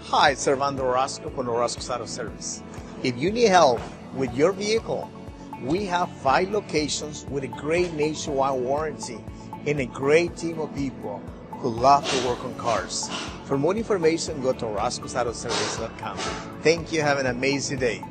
Hi, Servando Orozco from Orozco's Auto Service. If you need help with your vehicle, we have 5 locations with a great nationwide warranty and a great team of people who love to work on cars. For more information, go to orozcosautoservice.com. Thank you. Have an amazing day.